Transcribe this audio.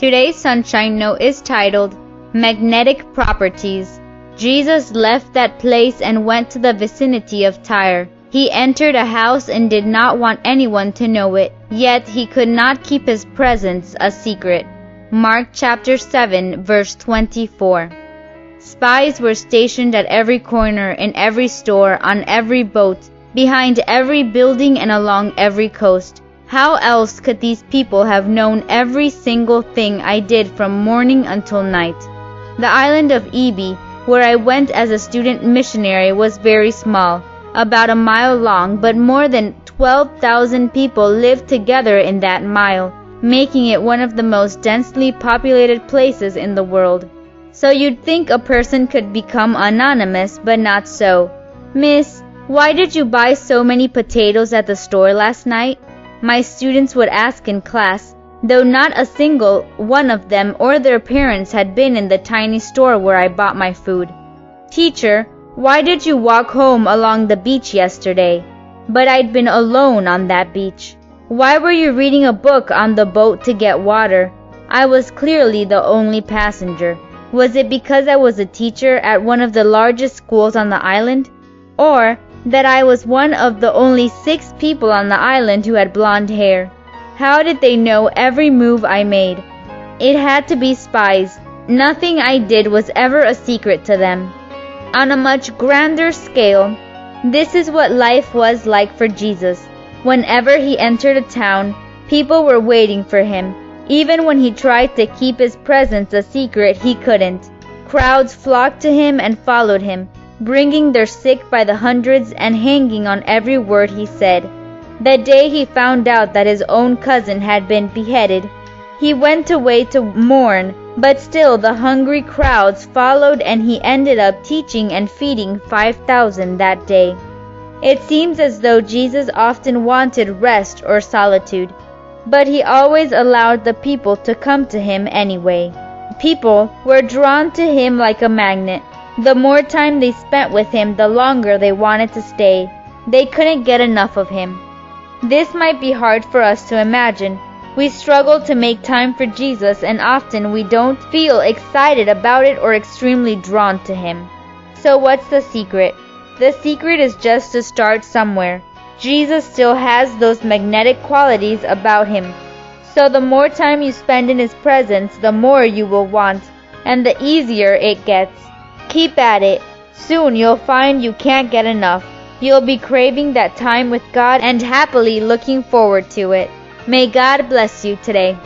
Today's Sunshine Note is titled, Magnetic Properties. Jesus left that place and went to the vicinity of Tyre. He entered a house and did not want anyone to know it, yet he could not keep his presence a secret. Mark chapter 7, verse 24. Spies were stationed at every corner, in every store, on every boat, behind every building and along every coast. How else could these people have known every single thing I did from morning until night? The island of Ibi, where I went as a student missionary, was very small, about a mile long, but more than 12,000 people lived together in that mile, making it one of the most densely populated places in the world. So you'd think a person could become anonymous, but not so. "Miss, why did you buy so many potatoes at the store last night?" my students would ask in class, though not a single one of them or their parents had been in the tiny store where I bought my food. "Teacher, why did you walk home along the beach yesterday?" But I'd been alone on that beach. "Why were you reading a book on the boat to get water?" I was clearly the only passenger. Was it because I was a teacher at one of the largest schools on the island? Or that I was one of the only 6 people on the island who had blonde hair? How did they know every move I made? It had to be spies. Nothing I did was ever a secret to them. On a much grander scale, this is what life was like for Jesus. Whenever he entered a town, people were waiting for him. Even when he tried to keep his presence a secret, he couldn't. Crowds flocked to him and followed him, bringing their sick by the hundreds and hanging on every word he said. The day he found out that his own cousin had been beheaded, he went away to mourn, but still the hungry crowds followed, and he ended up teaching and feeding 5,000 that day. It seems as though Jesus often wanted rest or solitude, but he always allowed the people to come to him anyway. People were drawn to him like a magnet. The more time they spent with him, the longer they wanted to stay. They couldn't get enough of him. This might be hard for us to imagine. We struggle to make time for Jesus, and often we don't feel excited about it or extremely drawn to him. So what's the secret? The secret is just to start somewhere. Jesus still has those magnetic qualities about him. So the more time you spend in his presence, the more you will want, and the easier it gets. Keep at it. Soon you'll find you can't get enough. You'll be craving that time with God and happily looking forward to it. May God bless you today.